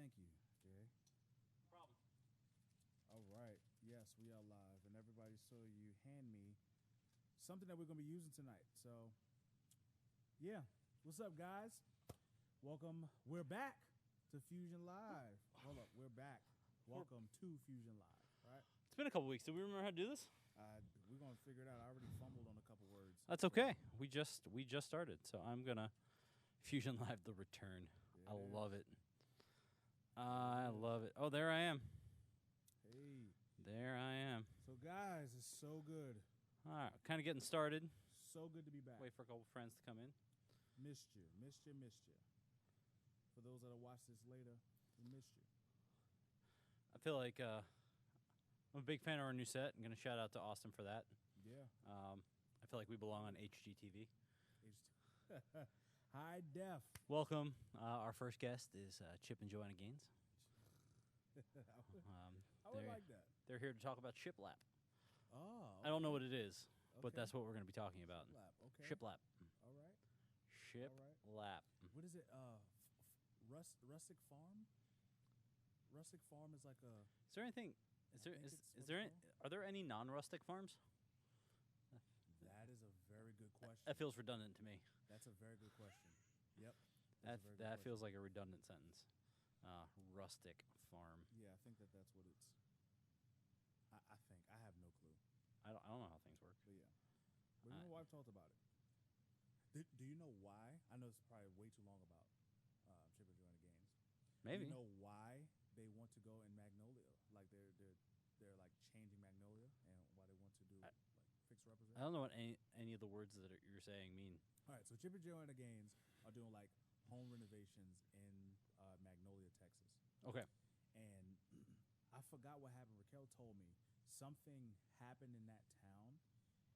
Thank you, Jay. No problem. All right. Yes, we are live. And everybody, so you hand me something that we're going to be using tonight. So, yeah. What's up, guys? Welcome. We're back to Fusion Live. Hold up. We're back. Welcome to Fusion Live, right? It's been a couple weeks. Do we remember how to do this? We're going to figure it out. I already fumbled on a couple words. That's okay. We just started, so I'm gonna Fusion Live the return. Yeah, I it love is. it. I love it. Oh, there I am. Hey. There I am. So, guys, it's so good. All right, kind of getting started. So good to be back. Wait for a couple friends to come in. Missed you. For those that'll watch this later, we missed you. I feel like I'm a big fan of our new set. I'm gonna shout out to Austin for that. Yeah. I feel like we belong on HGTV. High def. Welcome. Our first guest is Chip and Joanna Gaines. I would like that. They're here to talk about shiplap. Oh. I don't know what it is, but Okay. that's what we're going to be talking about. Shiplap, okay. Shiplap. All right. Shiplap. What is it? Rustic Farm? Rustic Farm is like a... Is there anything? Is there? think Is it's there? what's Any, are there any non-rustic farms? That is a very good question. That feels redundant to me. That's a very good question. Yep. That feels like a redundant sentence. Rustic farm. Yeah, I think that's what it's... I think. I have no clue. I don't know how things work. But yeah. But my wife talked about it. Do you know why? I know it's probably way too long about Chip and Joanna Gaines. Maybe. Do you know why they want to go in Magnolia? Like they're like changing Magnolia, and why they want to do like fix represent? I don't know what any of the words that you're saying mean. All right, so Chip and Joanna Gaines are doing like home renovations in Magnolia, Texas. Okay. And I forgot what happened. Raquel told me something happened in that town,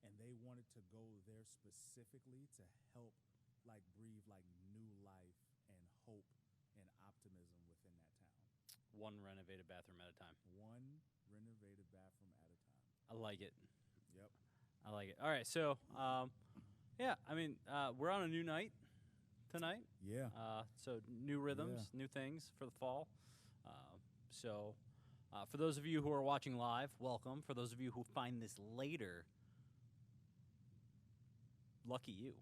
and they wanted to go there specifically to help, like, breathe like new life and hope and optimism within that town. One renovated bathroom at a time. One renovated bathroom at a time. I like it. Yep. I like it. All right, so yeah, I mean, we're on a new night tonight. Yeah. So new rhythms, new things for the fall. For those of you who are watching live, welcome. For those of you who find this later, lucky you.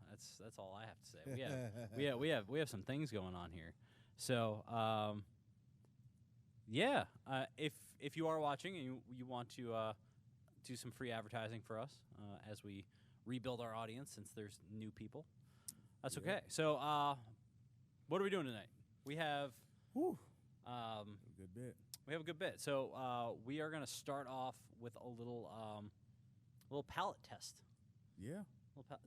That's all I have to say. We have some things going on here. So if you are watching and you want to do some free advertising for us as we rebuild our audience, since there's new people, that's okay. So what are we doing tonight? We have a good bit. We have a good bit. So we are going to start off with a little palate test. Yeah.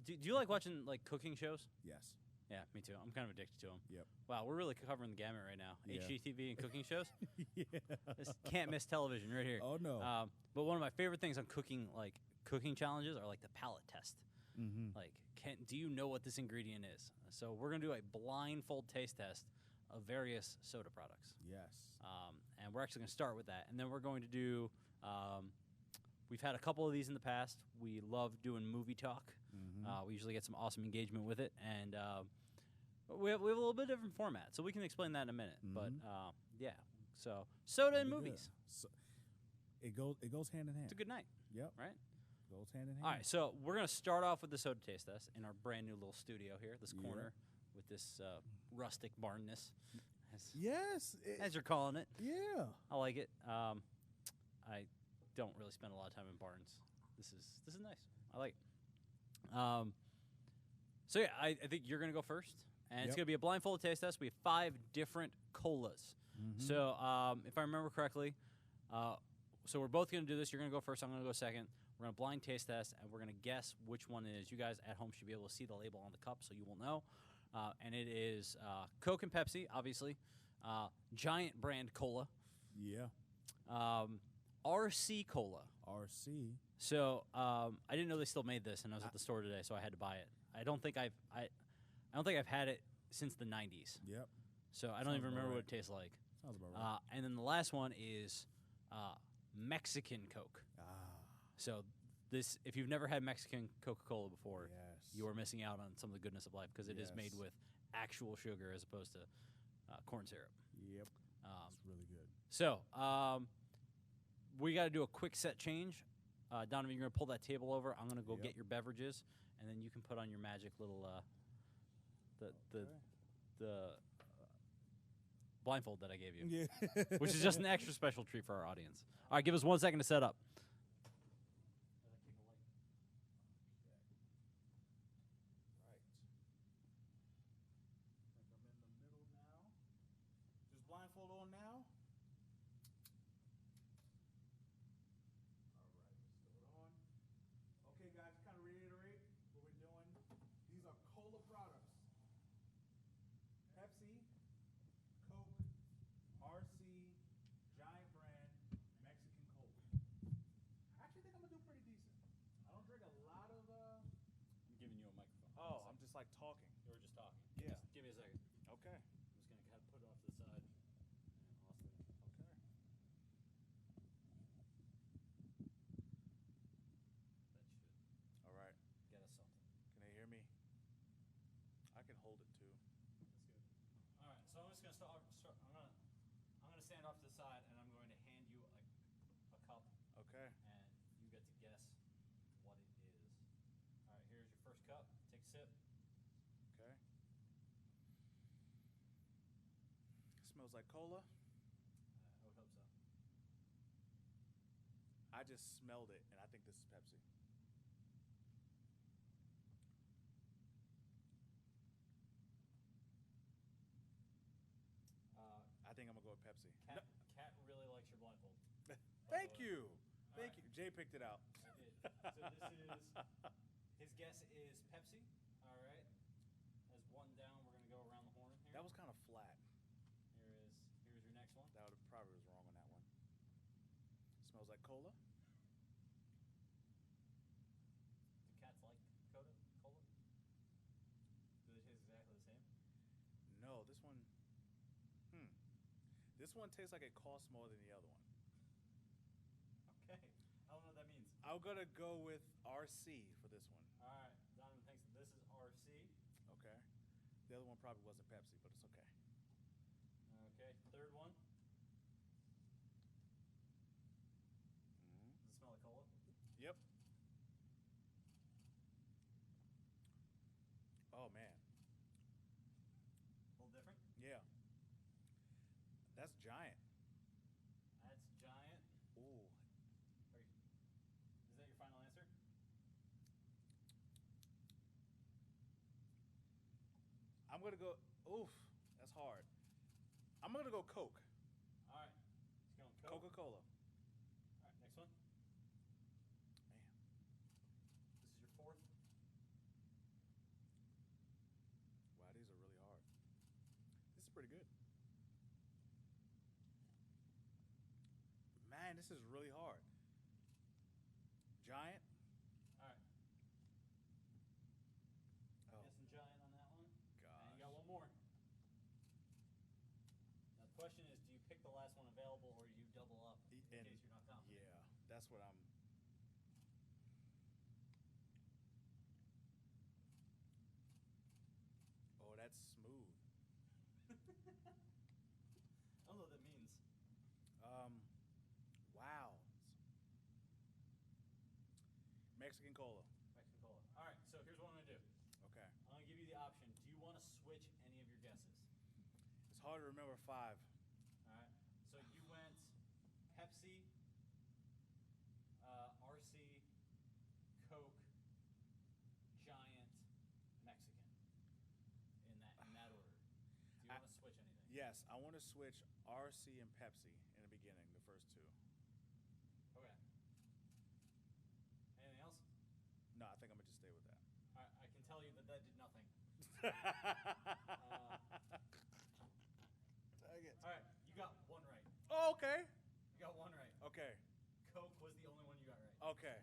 Do you like watching like cooking shows? Yes. Yeah, me too. I'm kind of addicted to them. Yep. Wow, we're really covering the gamut right now. Yeah. HGTV and cooking shows. Yeah. This can't miss television right here. Oh, no. But one of my favorite things on cooking challenges are like the palate test. Mm-hmm. Like, do you know what this ingredient is? So we're gonna do a blindfold taste test of various soda products. Yes. And we're actually gonna start with that, and then we're going to do. We've had a couple of these in the past. We love doing movie talk. Mm-hmm. We usually get some awesome engagement with it, and we have a little bit different format, so we can explain that in a minute. Mm-hmm. But yeah, so soda and movies. So it goes hand in hand. It's a good night. Yep. Right. Goes hand in hand. All right, so we're gonna start off with the soda taste test in our brand new little studio here, this corner, with this rustic barnness, Yes. as you're calling it. Yeah. I like it. I don't really spend a lot of time in barns. This is nice. I like it. So yeah, I think you're gonna go first, and it's gonna be a blindfolded taste test. We have 5 different colas. Mm-hmm. So if I remember correctly, so we're both gonna do this. You're gonna go first. I'm gonna go second. We're gonna blind taste test, and we're gonna guess which one it is. You guys at home should be able to see the label on the cup, so you will know. And it is Coke and Pepsi, obviously. Giant brand cola. Yeah. RC Cola. RC. So I didn't know they still made this, and I was at the store today, so I had to buy it. I don't think I've had it since the 90s. Yep. So I don't even remember what it tastes like. Sounds about right. And then the last one is Mexican Coke. So this, if you've never had Mexican Coca-Cola before, Yes. you are missing out on some of the goodness of life, because it is made Yes. with actual sugar as opposed to corn syrup. Yep. It's really good. So we got to do a quick set change. Donovan, you're gonna pull that table over. I'm gonna go Yep. get your beverages, and then you can put on your magic little Okay. the blindfold that I gave you, Yeah. which is just an extra special treat for our audience. All right, give us 1 second to set up. Right. I think I'm in the middle now. Just blindfold on now. All right, let's throw it on. Okay, guys, kind of reiterate what we're doing. These are cola products. Pepsi, Coke, RC, Giant Brand, Mexican Cola. I actually think I'm gonna do pretty decent. I don't drink a lot of. I'm giving you a microphone. Oh, I'm just like talking. You were just talking. Yeah. Just give me a second. Okay. I'm just gonna kind of put it off to the side. And Austin. Okay. That should All right. get us something. Can they hear me? I can hold it too. That's good. All right, so I'm just gonna start. I'm gonna stand off to the side, and I'm going to hand you a cup, Okay. and you get to guess what it is. All right, here's your first cup. Take a sip. Okay. Smells like cola. I would hope so. I just smelled it, and I think this is Pepsi. I think I'm gonna go with Pepsi. Cat really likes your blindfold. Thank you. All Thank right. you. Jay picked it out. I did. So this is his guess is Pepsi. All right. As one down, we're gonna go around the horn here. That was kind of flat. Here's your next one. That would have probably was wrong on that one. Smells like cola. Do cats like cola? Do they taste exactly the same? No, this one. This one tastes like it costs more than the other one. Okay. I don't know what that means. I'm gonna go with RC for this one. All right. Donovan thinks that this is RC. Okay. The other one probably wasn't Pepsi, but it's okay. Okay. Third one. Mm-hmm. Does it smell like cola? Yep. Oh man. A little different. Yeah. That's Giant. That's Giant. Ooh. Is that your final answer? I'm gonna go. Oof. That's hard. I'm gonna go Coke. All right. He's going Coke. Coca-Cola. All right. Next one. Man. This is your fourth. Wow, these are really hard. This is pretty good. Man, this is really hard. Giant. All right. Oh, Guessing Giant on that one. gosh. And you got one more. Now the question is, do you pick the last one available, or do you double up in And- case you're not confident? Yeah, that's what I'm. Oh, that's smooth. I don't know what that means. Wow. Mexican cola. Mexican cola. All right. So here's what I'm gonna do. Okay. I'm gonna give you the option. Do you want to switch any of your guesses? It's hard to remember five. All right. So you went Pepsi, RC, Coke, Giant, Mexican. In that order. Do you want to switch anything? Yes, I want to switch RC and Pepsi in the beginning, the first two. Okay. Anything else? No, I think I'm gonna just stay with that. All right. I can tell you that did nothing. Dang it. All right. You got one right. Oh, okay. You got one right. Okay. Coke was the only one you got right. Okay.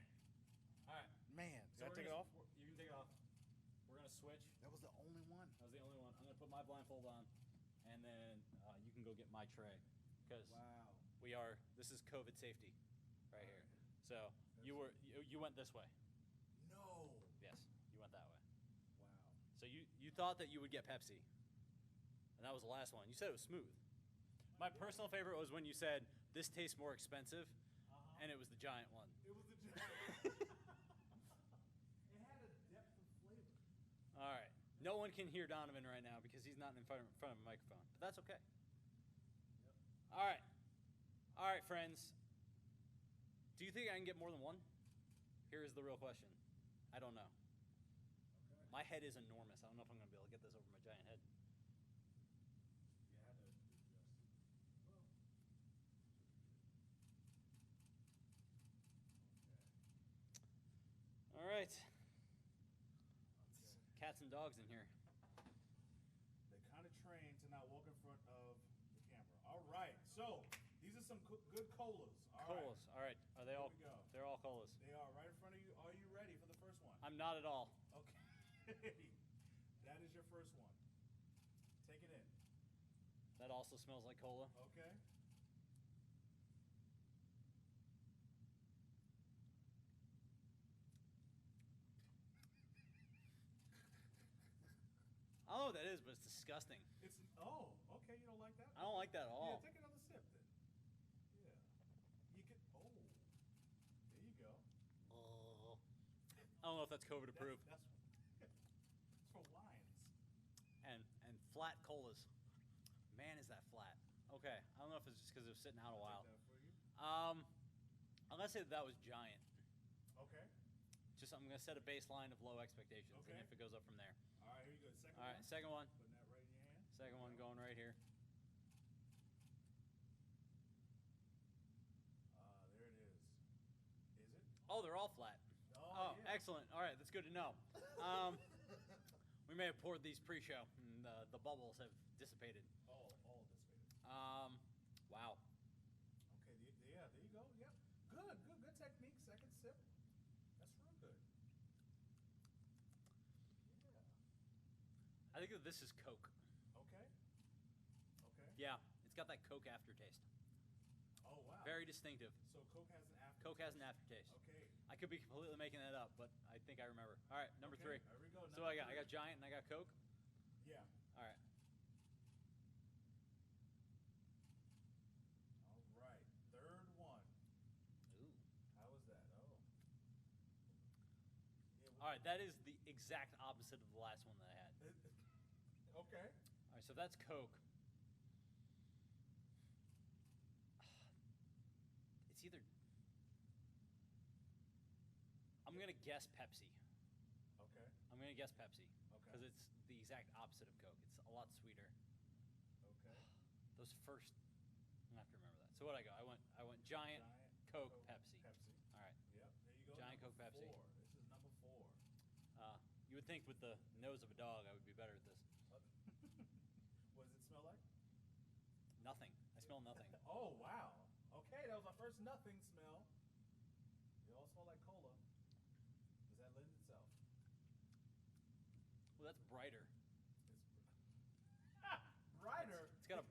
All right. Man, So did I we're take it gonna- off? You can take it off. We're gonna switch. That was the only one. That was the only one. I'm gonna put my blindfold on, and then you can go get my tray, because Wow. This is COVID safety, right here. So you went this way. No. Yes, you went that way. Wow. So you thought that you would get Pepsi, and that was the last one. You said it was smooth. My personal favorite was when you said this tastes more expensive, and it was the giant one. It was the giant. It had a depth of flavor. All right. No one can hear Donovan right now because he's not in front of a microphone, but that's okay. All right. All right, friends. Do you think I can get more than one? Here is the real question. I don't know. Okay. My head is enormous. I don't know if I'm going to be able to get this over my giant head. You had to adjust it. Well. Okay. All right. Okay. Cats and dogs in here. They kind of trained to not walk in front of the camera. All right. So these are some good colas. Colas. All right. Are they all? Here we go. They're all colas. They are right in front of you. Are you ready for the first one? I'm not at all. Okay. That is your first one. Take it in. That also smells like cola. Okay. I don't know what that is, but it's disgusting. Okay. You don't like that? I don't like that at all. Yeah, take another sip then. Yeah. You could. Oh. There you go. I don't know if that's COVID approved. That's for wines. And flat colas. Man, is that flat. Okay. I don't know if it's just because it was sitting out a while. Take that for you. I'm gonna say that was giant. Okay. Just I'm gonna set a baseline of low expectations, and Okay. if it goes up from there. All right. Here you go. Second All right, one. second one. Putting that right in your hand. Second one going right here. There it is. Is it? Oh, they're all flat. Oh, yeah. excellent. All right, that's good to know. We may have poured these pre-show, and the bubbles have dissipated. All dissipated. Wow. Okay. Yeah. There you go. Yep. Good technique. Second sip. That's real good. Yeah. I think that this is Coke. Okay. Yeah, it's got that Coke aftertaste. Oh wow. Very distinctive. So Coke has an aftertaste. Coke has an aftertaste. Okay. I could be completely making that up, but I think I remember. All right, number Okay, 3. There we go. So Number I got three. Giant and I got Coke. Yeah. All right. All right. Third one. Ooh. How was that? Oh. Yeah, All right, that is the exact opposite of the last one that I had. Okay. All right, so that's Coke. It's either. I'm gonna guess Pepsi. Okay. I'm gonna guess Pepsi Okay. because it's the exact opposite of Coke. It's a lot sweeter. Okay. Those first, I have to remember that. So what I go? I went Giant, Coke, Pepsi. Pepsi. All right. Yep. There you go. Giant Number Coke, Pepsi. 4. This is number 4. You would think with the nose of a dog, I would be better at this. What does it smell like? Nothing. I smell nothing. Oh wow. Okay, that was our first nothing smell. They all smell like cola. Does that lend itself? Well, that's brighter. It's brighter. It's got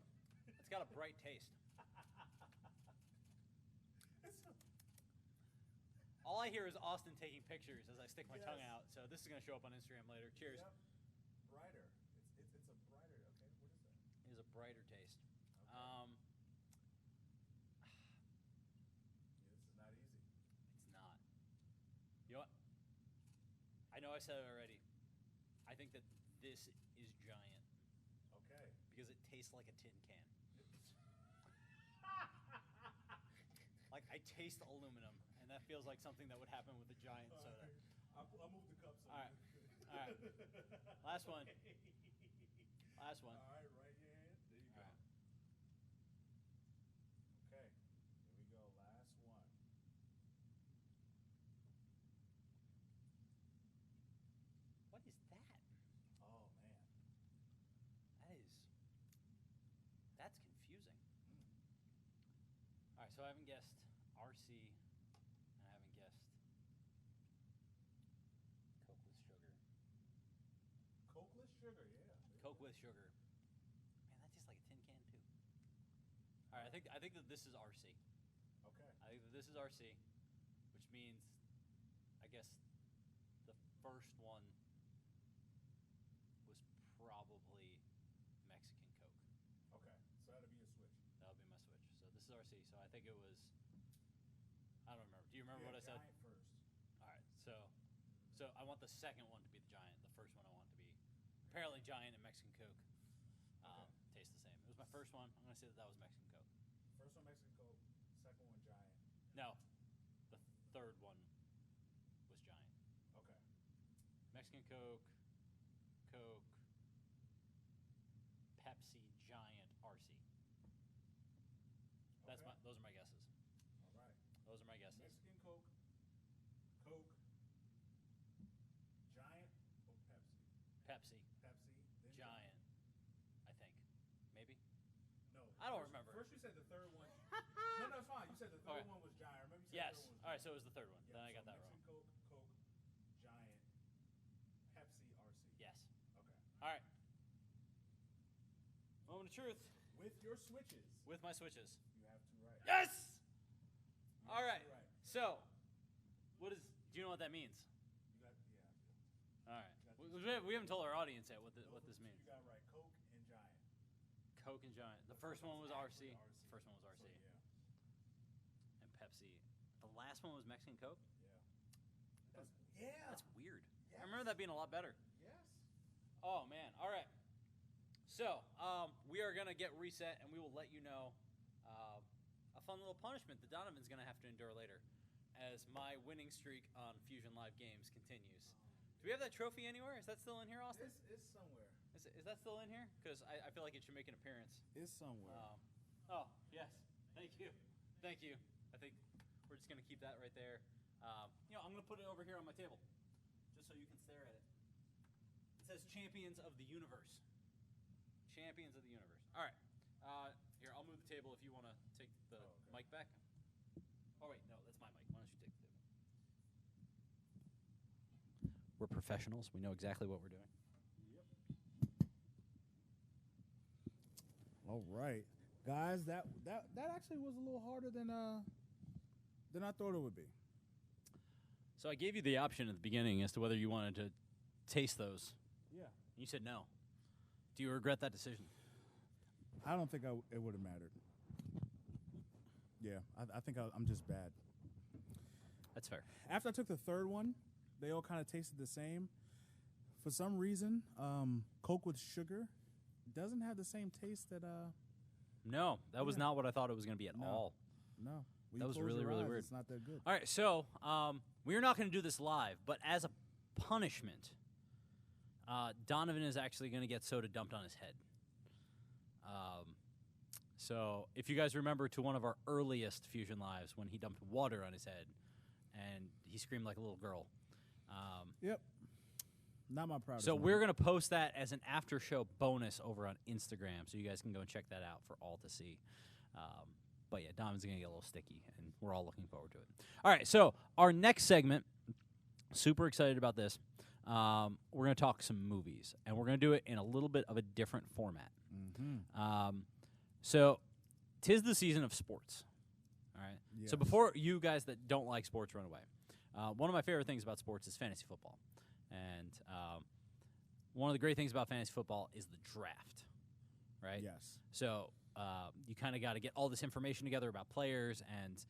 a bright taste. All I hear is Austin taking pictures as I stick my tongue Yes. out. So this is going to show up on Instagram later. Cheers. Yep. Brighter. It's a brighter. Okay, what is that? It is a brighter taste. Okay. Yeah, this is not easy. It's not. You know what? I know I said it already. I think that this is giant Okay. because it tastes like a tin can. Like I taste aluminum, and that feels like something that would happen with a giant soda. I'll move the cup so All right. you- All right. Last one. Last one. All right, right hand. There you go. All right. Okay. Here we go. Last one. What is that? Oh man. That's confusing. All right, so I haven't guessed RC, and I haven't guessed Coke with sugar. Cokeless sugar, yeah. Coke with sugar. Man, that tastes like a tin can too. All right, I think that this is RC. Okay. I think that this is RC, which means, I guess, the first one was probably Mexican Coke. Okay. So that'll be a switch. RC. So I think it was. I don't remember. Do you remember what I said? Giant first. All right. So I want the second one to be the Giant. The first one I want to be apparently Giant and Mexican Coke. Taste the same. It was my first one. I'm gonna say that was Mexican Coke. First one Mexican Coke, second one Giant. No, the third one was Giant. Okay. Mexican Coke, Coke, Pepsi, Giant, RC. Those are my guesses. All right. Those are my guesses. Mexican Coke, Coke, Giant, or Pepsi? Pepsi, Pepsi, then Giant, I think. Maybe? No. I don't first, remember. First you said the third one. No, it's fine. You said the third Okay. one was Giant. Remember you said Yes. the third one was All right, so it was the third one. Yeah, Then I so got that wrong. Mexican Coke, Giant, Pepsi, RC. Yes. Okay. All right. Moment of truth With your switches, with my switches. you have two right. Yes! You All have right. two right. So, do you know what that means? You got, yeah. All right. You got We haven't told our audience yet what Those this are the two means. You got right. Coke and Giant. Coke and Giant. The first one was RC. Actually RC. First one was RC. So, yeah. And Pepsi. The last one was Mexican Coke? Yeah. That's weird. Yes. I remember that being a lot better. Yes. Oh, man. All right. So, we are going to get reset, and we will let you know a fun little punishment that Donovan's going to have to endure later as my winning streak on Fusion Live Games continues. Do we have that trophy anywhere? Is that still in here, Austin? It's somewhere. Is that still in here? Because I feel like it should make an appearance. It's somewhere. Oh, yes. Thank you. Thank you. I think we're just going to keep that right there. I'm going to put it over here on my table just so you can stare at it. It says Champions of the Universe. Champions of the Universe. All right. Here, I'll move the table if you want to take the mic back. Oh, wait. No, that's my mic. Why don't you take the table? We're professionals. We know exactly what we're doing. All right, guys. That actually was a little harder than I thought it would be. So I gave you the option at the beginning as to whether you wanted to taste those. Yeah. You said no. Do you regret that decision? I don't think it would have mattered. Yeah, I think I'm just bad. That's fair. After I took the third one, they all kind of tasted the same. For some reason, Coke with sugar doesn't have the same taste that No, that was Yeah. not what I thought it was going to be at No. all. no. When That you was close really, your really eyes, weird. It's not that good. All right, so we're not going to do this live, but as a punishment, Donovan is actually going to get soda dumped on his head. So if you guys remember to one of our earliest Fusion Lives when he dumped water on his head and he screamed like a little girl. Yep. Not my proudest. So moment. we're going to post that as an after show bonus over on Instagram, so you guys can go and check that out for all to see. But yeah, Dom's going to get a little sticky, and we're all looking forward to it. All right, so our next segment, super excited about this. We're going to talk some movies, and we're going to do it in a little bit of a different format. Mm-hmm. So, 'tis the season of sports. All right. Yes. So before you guys that don't like sports run away, one of my favorite things about sports is fantasy football, and one of the great things about fantasy football is the draft. Right. Yes. So you kind of got to get all this information together about players, and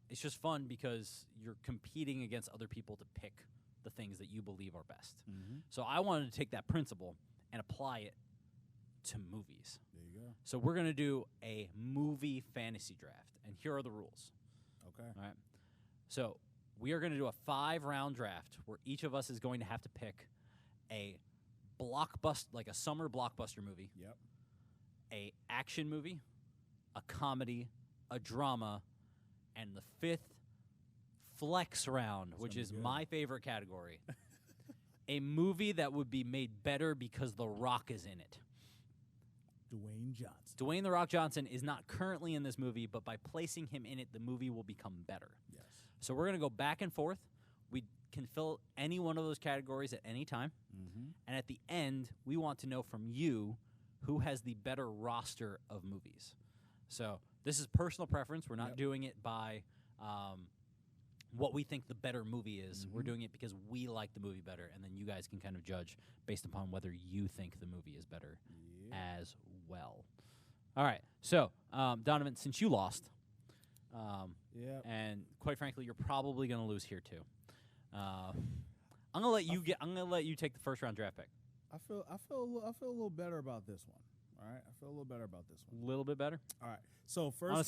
it's just fun because you're competing against other people to pick the things that you believe are best. Mm-hmm. So I wanted to take that principle and apply it to movies. There you go. So we're going to do a movie fantasy draft, and here are the rules. Okay. All right. So we are going to do a 5-round draft where each of us is going to have to pick a blockbuster, like a summer blockbuster movie, Yep. a action movie, a comedy, a drama, and the 5th flex round, which Sounds is good. my favorite category. A movie that would be made better because The Rock is in it. Dwayne Johnson. Dwayne The Rock Johnson is not currently in this movie, but by placing him in it, the movie will become better. Yes. So we're going to go back and forth. We can fill any one of those categories at any time. Mm-hmm. And at the end, we want to know from you who has the better roster of movies. So this is personal preference. We're not Yep. doing it by what we think the better movie is. We're Mhm. doing it because we like the movie better, and then you guys can kind of judge based upon whether you think the movie is better Yeah. as well. All right. So, Donovan, since you lost, Yeah. And quite frankly, you're probably going to lose here too. I'm gonna let you I'm gonna let you take the first round draft pick. I feel a little better about this one. All right, I feel a little better about this one. A little bit better. All right. So first, on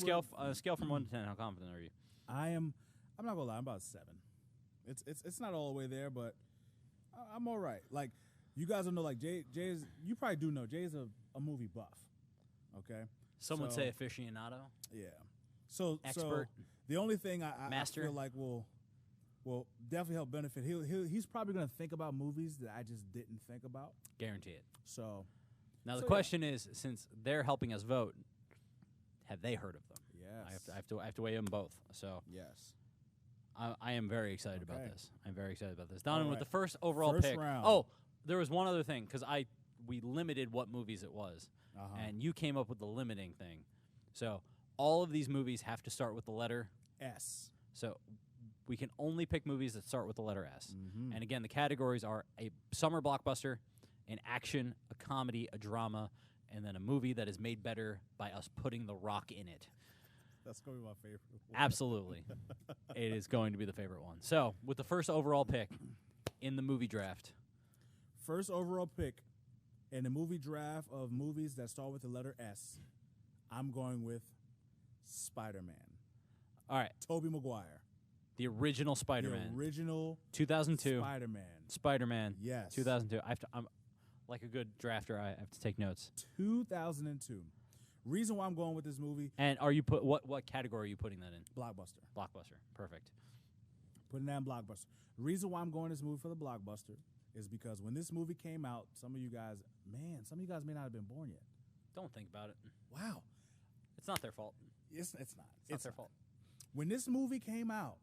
a scale from 1 to 10, how confident are you? I'm not gonna lie. I'm about 7. It's not all the way there, but I'm all right. Like, you guys don't know. Like, Jay is. You probably do know. Jay's a movie buff. Okay. Some would say aficionado. Yeah. So expert. So the only thing I master. feel like will definitely help benefit. He's probably gonna think about movies that I just didn't think about. Guarantee it. So. Now the question is, since they're helping us vote, have they heard of them? Yes. I have to weigh them both. So yes. I am very excited about this. I'm very excited about this. Donovan, with the first overall first pick. round. Oh, there was one other thing because we limited what movies it was, and you came up with the limiting thing. So all of these movies have to start with the letter S. So we can only pick movies that start with the letter S. And again, the categories are a summer blockbuster, an action, a comedy, a drama, and then a movie that is made better by us putting The Rock in it. That's going to be my favorite one. Absolutely. It is going to be the favorite one. So, with the first overall pick in the movie draft. First overall pick in the movie draft of movies that start with the letter S, I'm going with Spider-Man. All right. Tobey Maguire. The original Spider-Man. The original 2002. Spider-Man. Spider-Man. Yes. 2002. I'm like a good drafter. I have to take notes. 2002. Reason why I'm going with this movie. And are you what category are you putting that in? Blockbuster. Blockbuster. Perfect. Putting that in blockbuster. Reason why I'm going this movie for the blockbuster is because when this movie came out, some of you guys may not have been born yet. Don't think about it. Wow. It's not their fault. It's not. It's not their fault. When this movie came out,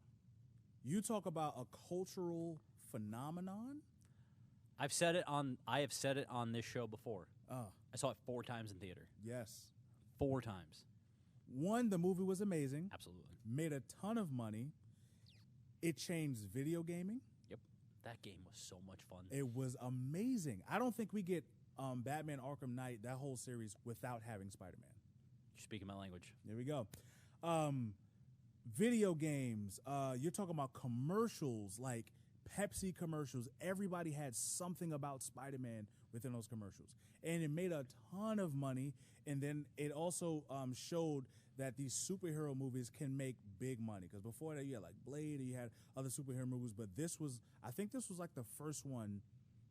you talk about a cultural phenomenon. I have said it on this show before. I saw it 4 times in theater. Yes. 4 times. One, the movie was amazing. Absolutely. Made a ton of money. It changed video gaming. Yep. That game was so much fun. It was amazing. I don't think we get Batman Arkham Knight, that whole series, without having Spider-Man. You're speaking my language. There we go. Video games. You're talking about commercials, like Pepsi commercials. Everybody had something about Spider-Man within those commercials. And it made a ton of money. And then it also showed that these superhero movies can make big money. Because before that, you had like Blade, and you had other superhero movies. But I think this was like the first one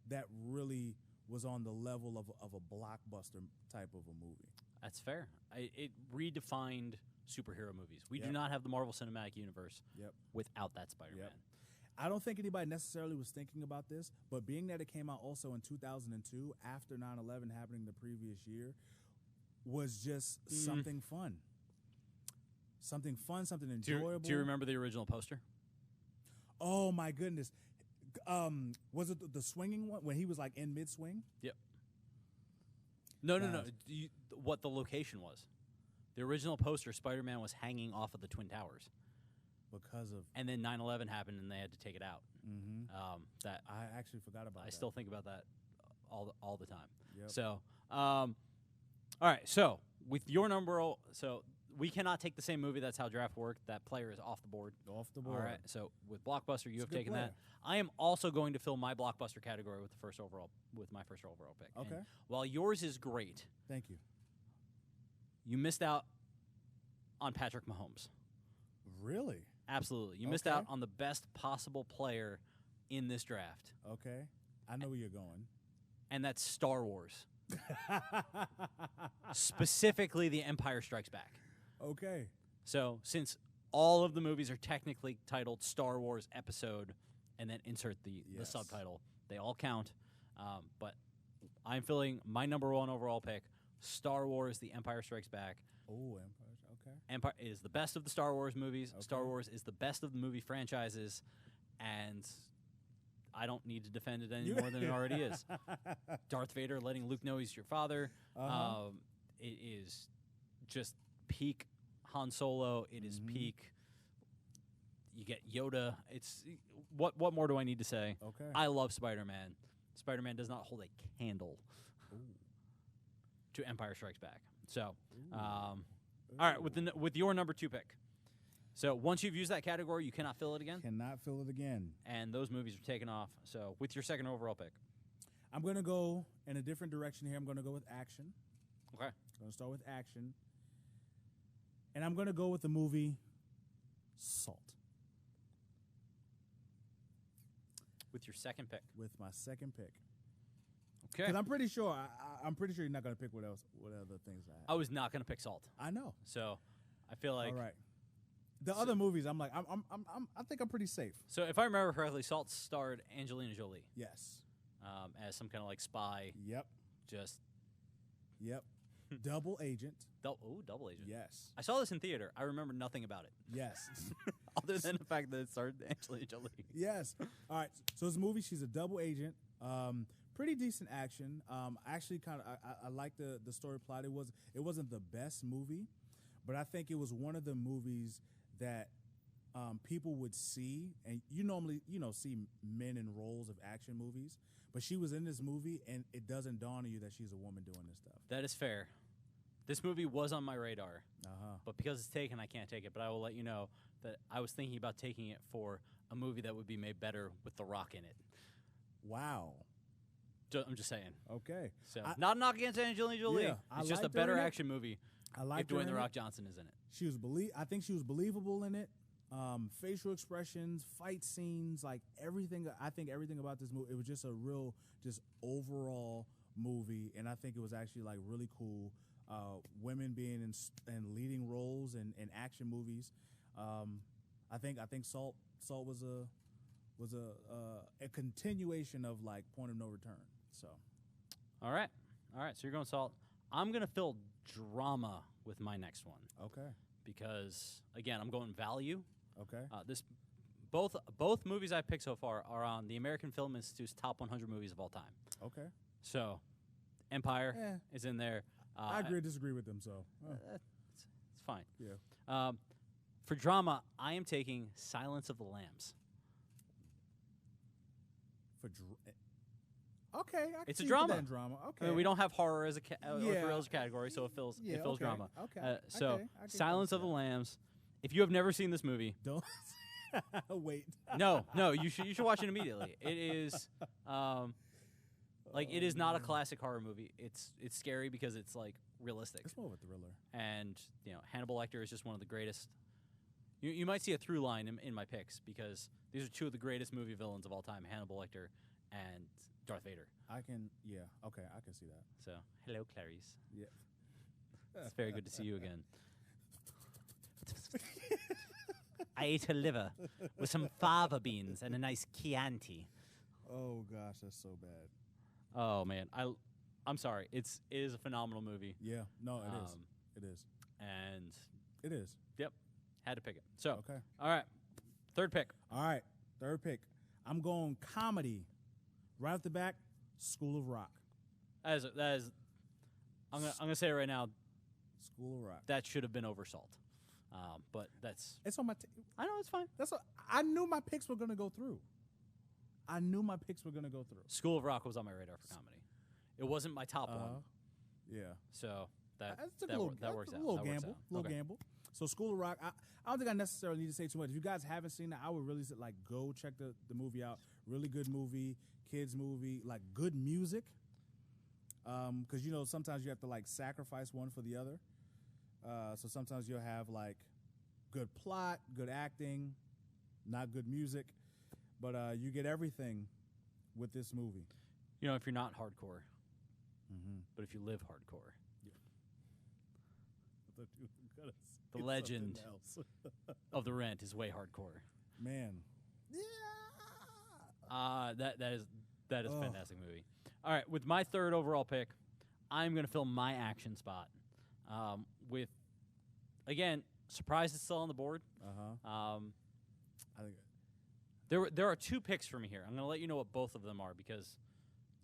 that really was on the level of a blockbuster type of a movie. That's fair. It redefined superhero movies. We do not have the Marvel Cinematic Universe without that Spider-Man. I don't think anybody necessarily was thinking about this, but being that it came out also in 2002, after 9/11 happening the previous year, was just something fun. Something fun, something enjoyable. Do you remember the original poster? Oh, my goodness. Was it the swinging one when he was like in mid-swing? Yep. No. What the location was. The original poster, Spider-Man was hanging off of the Twin Towers. And then 9/11 happened, and they had to take it out. That I actually forgot about. I still think about that all the time. Yep. So, all right. So with your number, so we cannot take the same movie. That's how draft worked. That player is off the board. Off the board. All right. So with blockbuster, you have taken player. that. I am also going to fill my blockbuster category with my first overall pick. Okay. And while yours is great, thank you. You missed out on Patrick Mahomes. Really? Absolutely. You missed out on the best possible player in this draft. Okay. I know where you're going. And that's Star Wars. Specifically, The Empire Strikes Back. Okay. So, since all of the movies are technically titled Star Wars Episode, and then insert the subtitle, they all count. But I'm filling my number 1 overall pick, Star Wars: The Empire Strikes Back. Oh, Empire. Okay. Empire is the best of the Star Wars movies. Okay. Star Wars is the best of the movie franchises, and I don't need to defend it any more than it already is. Darth Vader letting Luke know he's your father. It is just peak Han Solo. It is peak. You get Yoda. It's what more do I need to say? Okay. I love Spider-Man. Spider-Man does not hold a candle to Empire Strikes Back. So, all right, with your number 2 pick. So once you've used that category, you cannot fill it again. Cannot fill it again. And those movies are taken off. So with your second overall pick. I'm going to go in a different direction here. I'm going to go with action. Okay. I'm going to start with action. And I'm going to go with the movie Salt. With your second pick. With my second pick. Okay. Because I'm pretty sure I'm pretty sure you're not going to pick what other things I have. I was not going to pick Salt. I know. So I feel like all right. The other movies, I'm like, I think I'm pretty safe. So if I remember correctly, Salt starred Angelina Jolie Yes. as some kind of like spy. Yep. Just Yep. Double agent. double agent. Yes. I saw this in theater. I remember nothing about it, Yes. other than the fact that it starred Angelina Jolie. Yes. All right. So this movie, she's a double agent. Pretty decent action. Actually, kind of, I like the story plot. It wasn't the best movie, but I think it was one of the movies that people would see, and you normally see men in roles of action movies, but she was in this movie, and it doesn't dawn on you that she's a woman doing this stuff. That is fair. This movie was on my radar, Uh-huh. but because it's taken, I can't take it. But I will let you know that I was thinking about taking it for a movie that would be made better with The Rock in it. Wow. I'm just saying. Okay. So not a knock against Angelina Jolie. Yeah, I it's just a liked her better in it. action movie I if like Dwayne The Rock Johnson is in it. She was I think she was believable in it. Facial expressions, fight scenes, like everything. I think everything about this movie. It was just a real, just overall movie, and I think it was actually like really cool. Women being in leading roles in action movies. I think Salt was a continuation of like Point of No Return. So, All right. So you're going Salt. I'm gonna fill drama with my next one okay, because again, I'm going value. okay, Both movies I picked so far are on the American Film Institute's top 100 movies of all time. okay. So, Empire Eh. is in there. I agree or disagree with them. So, It's fine. yeah. For drama, I am taking Silence of the Lambs. Okay, I can It's a see drama. that in drama. Okay, I mean, we don't have horror as a or Yeah. thrill as a category, so it fills Yeah, fills okay, drama. okay, So okay, I can Silence of the see that. Lambs. If you have never seen this movie, Don't wait. no, you should watch it immediately. It is it is not a classic horror movie. It's scary because it's like realistic. It's more of a thriller. And Hannibal Lecter is just one of the greatest. You might see a through line in my picks because these are two of the greatest movie villains of all time: Hannibal Lecter and Darth Vader. Okay, I can see that. So hello, Clarice. Yeah. It's very good to see you again. I ate a liver with some fava beans and a nice Chianti. Oh gosh, that's so bad. Oh man, I'm sorry. It is a phenomenal movie. Yeah, no, it is. Um, It is. And It is. yep, had to pick it. So Okay. all right, third pick. All right, third pick. I'm going comedy. Right off the back, School of Rock. That is. I'm gonna say it right now. School of Rock. That should have been over Salt. But that's. It's on my. I know it's fine. I knew my picks were gonna go through. School of Rock was on my radar for comedy. It wasn't my top one, Yeah. so that That's a that, little, that works a out. little That works gamble. out. Little Okay. gamble. So School of Rock. I don't think I necessarily need to say too much. If you guys haven't seen it, I would really say, like, go check the movie out. Really good movie, kids movie, like good music. Because sometimes you have to like sacrifice one for the other. So sometimes you'll have like good plot, good acting, not good music, but you get everything with this movie. If you're not hardcore, Mm-hmm. but if you live hardcore, the legend of The Rent is way hardcore. Man. That is a Oh. fantastic movie. All right, with my third overall pick, I'm going to fill my action spot with, again, surprised it's still on the board. I think There are two picks for me here. I'm going to let you know what both of them are because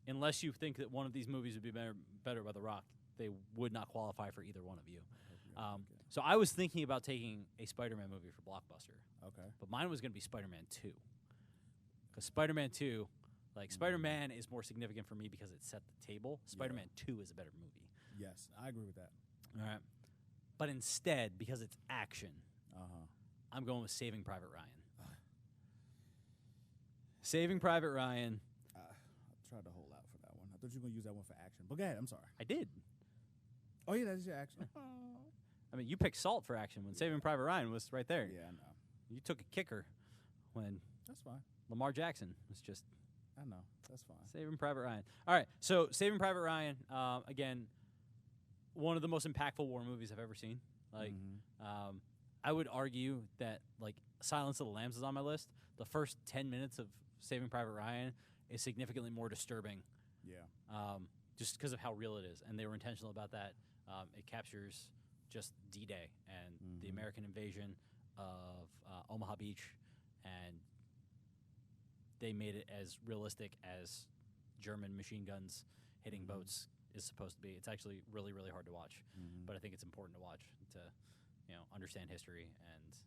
unless you think that one of these movies would be better by The Rock, they would not qualify for either one of you. So I was thinking about taking a Spider-Man movie for Blockbuster, okay. but mine was going to be Spider-Man 2. Because Spider-Man 2, Spider-Man is more significant for me because it set the table. Spider-Man 2 is a better movie. Yes, I agree with that. All right. But instead, because it's action, I'm going with Saving Private Ryan. Saving Private Ryan. I tried to hold out for that one. I thought you were going to use that one for action. But go ahead. I'm sorry. I did. Oh, yeah, that's your action. I mean, you picked Salt for action when Saving Private Ryan was right there. Yeah, I know. You took a kicker when That's fine. Lamar Jackson was just I know. That's fine. Saving Private Ryan. All right, so Saving Private Ryan, again, one of the most impactful war movies I've ever seen. Like, I would argue that, like, Silence of the Lambs is on my list. The first 10 minutes of Saving Private Ryan is significantly more disturbing. Yeah. Just because of how real it is, and they were intentional about that. It captures just D-Day and the American invasion of Omaha Beach, and they made it as realistic as German machine guns hitting boats is supposed to be. It's actually really, really hard to watch, but I think it's important to watch to, understand history. And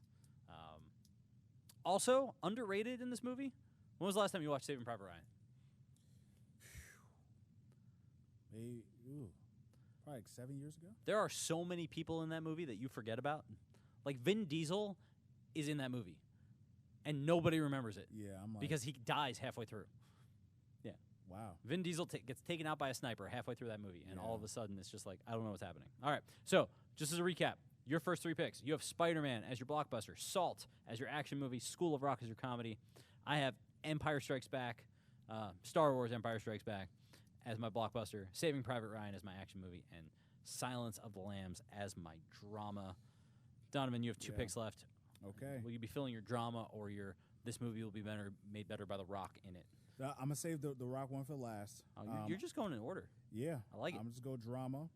also underrated in this movie. When was the last time you watched Saving Private Ryan? Probably like 7 years ago. There are so many people in that movie that you forget about. Like, Vin Diesel is in that movie, and nobody remembers it. Yeah, I'm like, because he dies halfway through. Yeah. Wow. Vin Diesel gets taken out by a sniper halfway through that movie, and Yeah. all of a sudden it's just like, I don't know what's happening. All right, so just as a recap, your first three picks. You have Spider-Man as your blockbuster, Salt as your action movie, School of Rock as your comedy. I have Empire Strikes Back, Star Wars Empire Strikes Back as my blockbuster, Saving Private Ryan as my action movie, and Silence of the Lambs as my drama. Donovan, you have two picks left. Okay. Will you be filling your drama or your this movie will be made better by The Rock in it? I'm going to save the Rock one for last. Oh, you're just going in order. Yeah. I like it. I'm just go drama.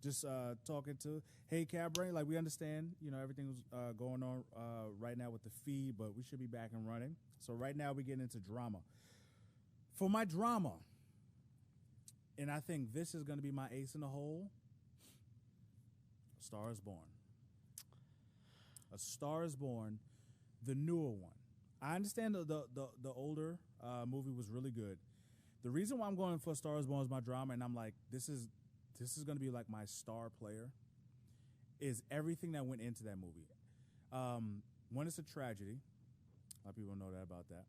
Just talking to, hey, Cab Brain, like we understand, everything's going on right now with the feed, but we should be back and running. So right now we get into drama. For my drama, and I think this is going to be my ace in the hole, A Star is Born. A Star is Born, the newer one. I understand the older movie was really good. The reason why I'm going for A Star is Born is my drama, and I'm like, this is going to be like my star player, is everything that went into that movie. One, it's a tragedy. A lot of people know that about that.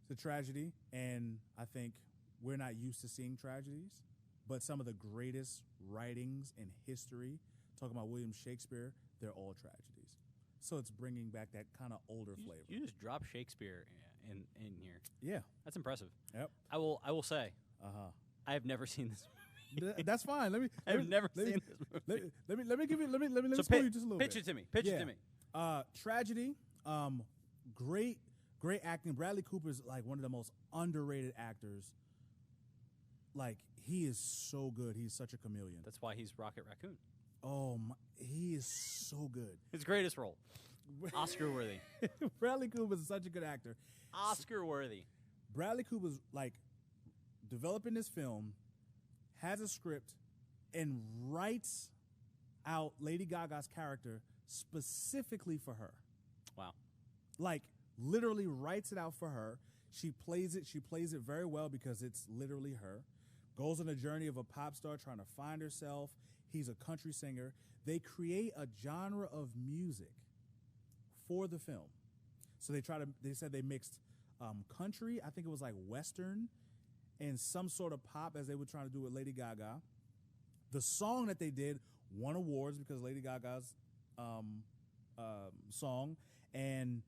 It's a tragedy, and I think we're not used to seeing tragedies, but some of the greatest writings in history, talking about William Shakespeare, they're all tragedies. So it's bringing back that kind of older flavor. You just drop Shakespeare in here. Yeah. That's impressive. Yep. I will say, I have never seen this movie. That's fine. I've never seen this movie. Let me give you. Let me spoil you just a little pitch bit. it to me. Pitch it to me. Tragedy. Great acting. Bradley Cooper is like one of the most underrated actors. Like, he is so good. He's such a chameleon. That's why he's Rocket Raccoon. Oh my, he is so good. His greatest role. Oscar worthy. Bradley Cooper is such a good actor. Oscar worthy. Bradley Cooper's like developing this film, has a script, and writes out Lady Gaga's character specifically for her. Wow. Like, literally writes it out for her. She plays it very well because it's literally her. Goes on a journey of a pop star trying to find herself. He's a country singer. They create a genre of music for the film. So they said they mixed country, I think it was like Western, and some sort of pop as they were trying to do with Lady Gaga. The song that they did won awards because Lady Gaga's song. And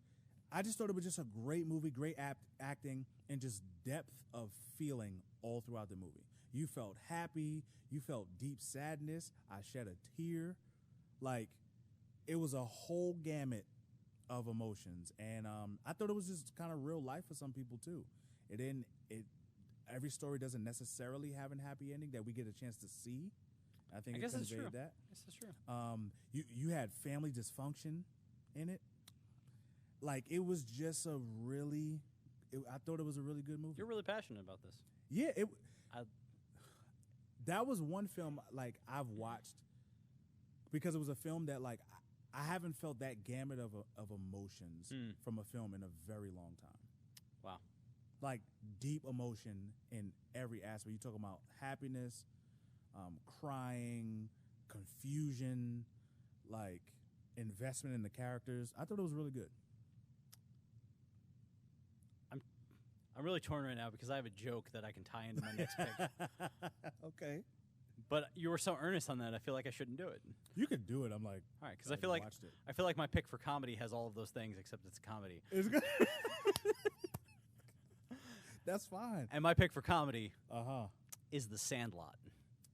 I just thought it was just a great movie, great acting, and just depth of feeling all throughout the movie. You felt happy. You felt deep sadness. I shed a tear. Like, it was a whole gamut of emotions. And I thought it was just kind of real life for some people, too. Every story doesn't necessarily have a happy ending that we get a chance to see. I think it conveyed that. I guess that's true. You had family dysfunction in it. Like, it was just I thought it was a really good movie. You're really passionate about this. Yeah, that was one film like I've watched because it was a film that like I haven't felt that gamut of emotions from a film in a very long time. Wow. Like deep emotion in every aspect. You're talking about happiness, crying, confusion, like investment in the characters. I thought it was really good. I'm really torn right now because I have a joke that I can tie into my next pick. Okay. But you were so earnest on that, I feel like I shouldn't do it. You could do it. I'm like, All right, because I feel like my pick for comedy has all of those things except it's a comedy. it's good. That's fine. And my pick for comedy Uh-huh. is The Sandlot.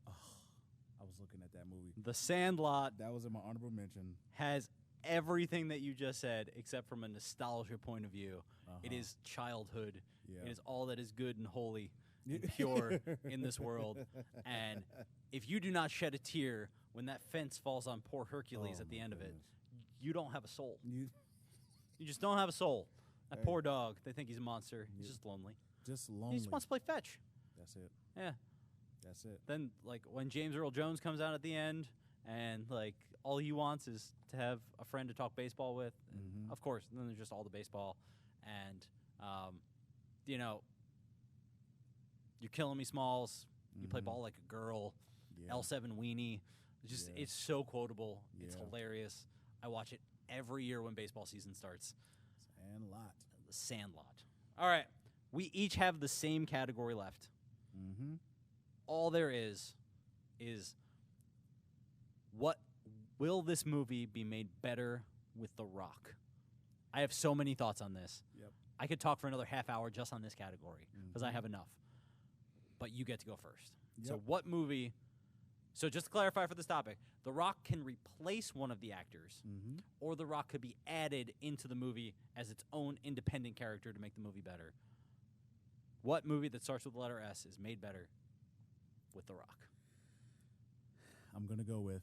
I was looking at that movie. The Sandlot That was in my honorable mention. has everything that you just said except from a nostalgia point of view. It Uh-huh. is childhood. Yeah. It is all that is good and holy and pure in this world. And if you do not shed a tear when that fence falls on poor Hercules Oh at the my end of it, goodness. you don't have a soul. You You just don't have a soul. That Hey. poor dog, they think he's a monster. He's You- just lonely. just He lonely. just wants to play fetch. That's it. Yeah. That's it. Then, like, when James Earl Jones comes out at the end and, like, all he wants is to have a friend to talk baseball with, Mhm. of course, then there's just all the baseball. And, you know, You're Killing Me, Smalls. You play Mhm. ball like a girl. Yeah. L7 Weenie. Yeah. It's so quotable. It's Yeah. hilarious. I watch it every year when baseball season starts. And lot. The Sandlot. All right. We each have the same category left. Mm-hmm. All there is what will this movie be made better with The Rock? I have so many thoughts on this. Yep. I could talk for another half hour just on this category because I Mhm. have enough. But you get to go first. So Yep. what movie? So just to clarify for this topic, The Rock can replace one of the actors, Mm-hmm. or The Rock could be added into the movie as its own independent character to make the movie better. What movie that starts with the letter S is made better with The Rock? I'm gonna go with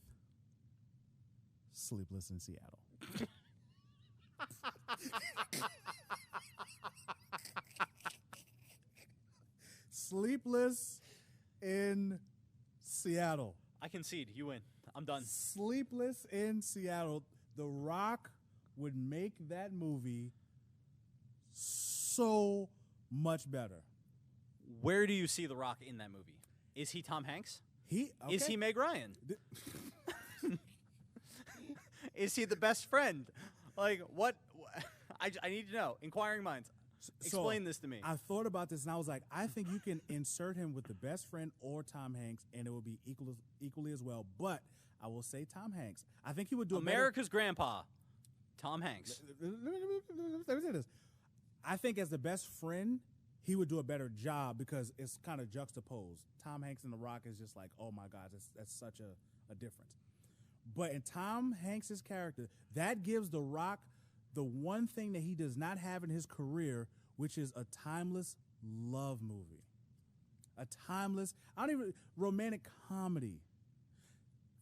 Sleepless in Seattle. Sleepless in Seattle. I concede. You win. I'm done. Sleepless in Seattle. The Rock would make that movie so much better. Where do you see The Rock in that movie? Is he Tom Hanks? Is he Meg Ryan? Is he the best friend? Like, what? I need to know. Inquiring minds. Explain this to me. I thought about this and I was like, I think you can insert him with the best friend or Tom Hanks, and it would be equally as well. But I will say Tom Hanks. I think he would do America's grandpa, Tom Hanks. Let me say this. I think as the best friend, he would do a better job because it's kind of juxtaposed. Tom Hanks and The Rock is just like, oh my God, that's such a difference. But in Tom Hanks's character, that gives The Rock the one thing that he does not have in his career, which is a timeless love movie. A timeless, romantic comedy.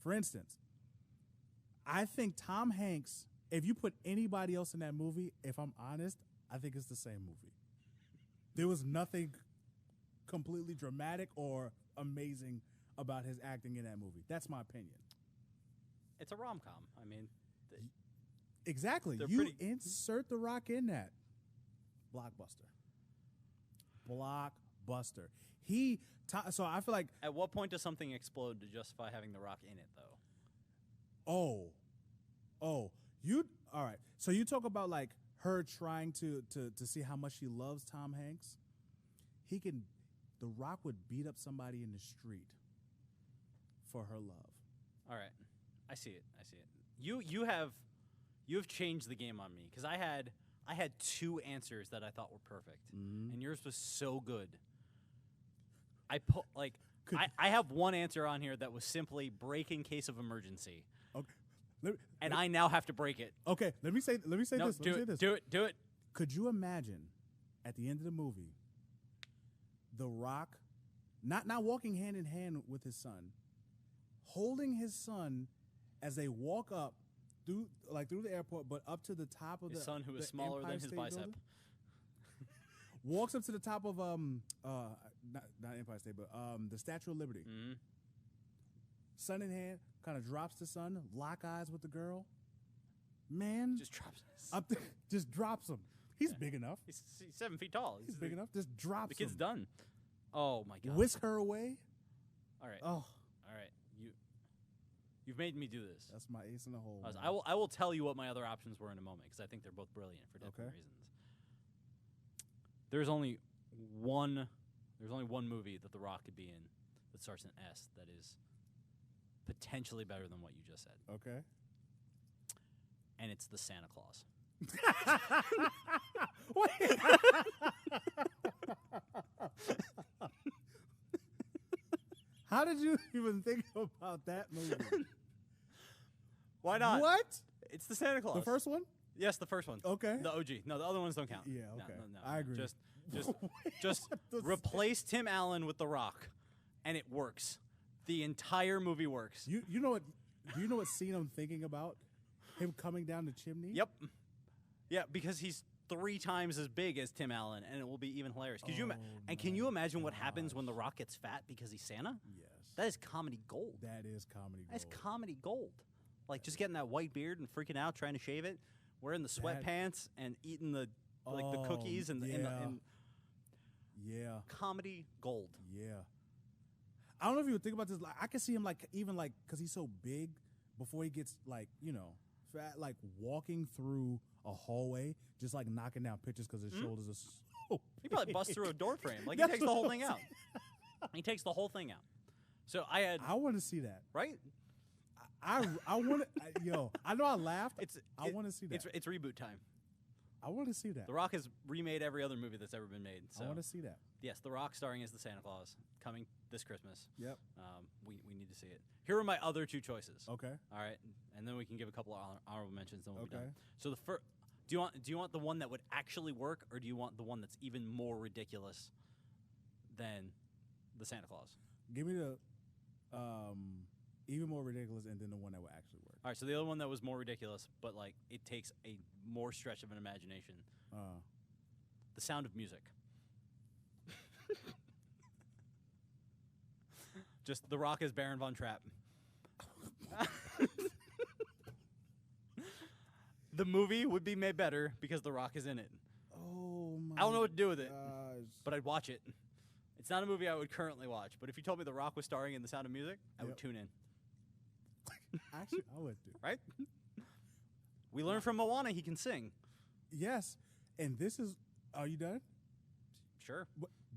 For instance, I think Tom Hanks, if you put anybody else in that movie, if I'm honest, I think it's the same movie. There was nothing completely dramatic or amazing about his acting in that movie. That's my opinion. It's a rom-com. I mean, Exactly. They're You pretty- insert The Rock in that. Blockbuster. Blockbuster. So I feel like, at what point does something explode to justify having The Rock in it, though? all right. So you talk about like her trying to see how much she loves Tom Hanks. The Rock would beat up somebody in the street for her love. All right, I see it. You have changed the game on me because I had two answers that I thought were perfect, and yours was so good. I have one answer on here that was simply break in case of emergency, Okay. and I now have to break it. Okay, let me say No, this. do Let me say it. this. Do it. Could you imagine at the end of the movie, The Rock not walking hand in hand with his son, holding his son as they walk up through the airport, but up to the top of His son, who is the smaller Empire than his State bicep. Building? Walks up to the top of not Empire State, but the Statue of Liberty. Mm-hmm. Son in hand, kind of drops the son, lock eyes with the girl. Man, Just drops. up there, just drops him. He's big enough. He's 7 feet tall. He's big enough. Just drops The kid's him. done. Oh my god. Whisk her away. All right. Oh, All right. You've made me do this. That's my ace in the hole. I will tell you what my other options were in a moment because I think they're both brilliant for different reasons. There's only one movie that The Rock could be in that starts in S that is potentially better than what you just said. Okay. And it's The Santa Claus. Wait. How did you even think about that movie? Why not? What? It's The Santa Claus. The first one? Yes, the first one. Okay. The OG. No, the other ones don't count. Yeah, No, okay. no, I agree. Just replace Tim Allen with The Rock, and it works. The entire movie works. You know what? Do you know what scene I'm thinking about? Him coming down the chimney? Yep. Yeah, because he's 3 times as big as Tim Allen, and it will be even hilarious. Can you imagine what happens when The Rock gets fat because he's Santa? Yes. That is comedy gold. That is comedy gold. That's comedy gold. Like just getting that white beard and freaking out, trying to shave it, wearing the sweatpants and eating the cookies and yeah. Comedy gold. Yeah. I don't know if you would think about this. Like, I can see him because he's so big before he gets fat, like walking through a hallway, just like knocking down pitches because his shoulders are so He probably busts through a door frame. Like he That's takes the what whole I'm thing out. He takes the whole thing out. So I want to see that. Right? I want to. I know I laughed. I want to see that. It's reboot time. I want to see that. The Rock has remade every other movie that's ever been made. So I want to see that. Yes, The Rock starring as the Santa Claus coming this Christmas. Yep. We need to see it. Here are my other 2 choices. Okay. All right, and then we can give a couple of honorable mentions. Then we'll be Okay. done. So do you want the one that would actually work, or do you want the one that's even more ridiculous than the Santa Claus? Give me the even more ridiculous, and then the one that would actually work. All right, so the other one that was more ridiculous, but like it takes a more stretch of an imagination. The Sound of Music. Just The Rock as Baron Von Trapp. The movie would be made better because The Rock is in it. Oh my! I don't know what to do with it, gosh. but I'd watch it. It's not a movie I would currently watch, but if you told me The Rock was starring in The Sound of Music, I would tune in. Actually, I would too. Right? We learned from Moana he can sing. Yes, and this is. Are you done? Sure.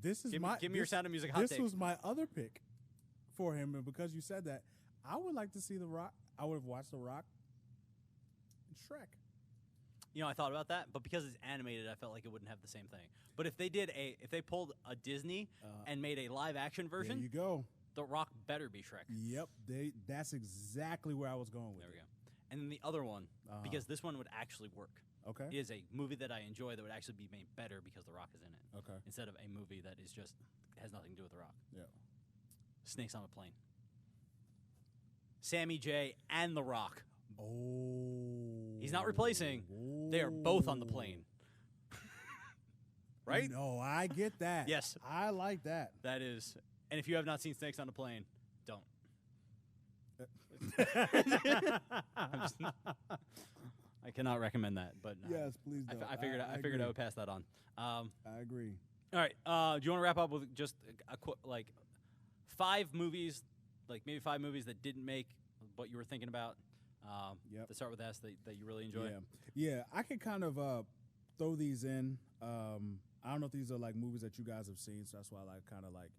This is Give my. me your Sound of Music hot This take. was my other pick for him, and because you said that, I would like to see The Rock. I would have watched The Rock and Shrek. You know, I thought about that, but because it's animated, I felt like it wouldn't have the same thing. But if they pulled a Disney and made a live action version, There you go. The Rock better be Shrek. Yep, that's exactly where I was going with There we it. go. And then the other one, because this one would actually work, Okay. is a movie that I enjoy that would actually be made better because The Rock is in it. Okay. Instead of a movie that is just has nothing to do with The Rock. Yeah. Snakes on a Plane. Sammy J and The Rock. Oh. He's not replacing. They are both on the plane. Right? No, I get that. Yes. I like that. That is. And if you have not seen Snakes on a Plane, don't. I cannot recommend that, but Yes, please don't. I figured I agree. would pass that on. I agree. All right. Do you want to wrap up with just like 5 movies, like maybe 5 movies that didn't make what you were thinking about? Yep. To start with S that you really enjoy. Yeah. I can kind of throw these in. I don't know if these are like movies that you guys have seen, so that's why I kind of like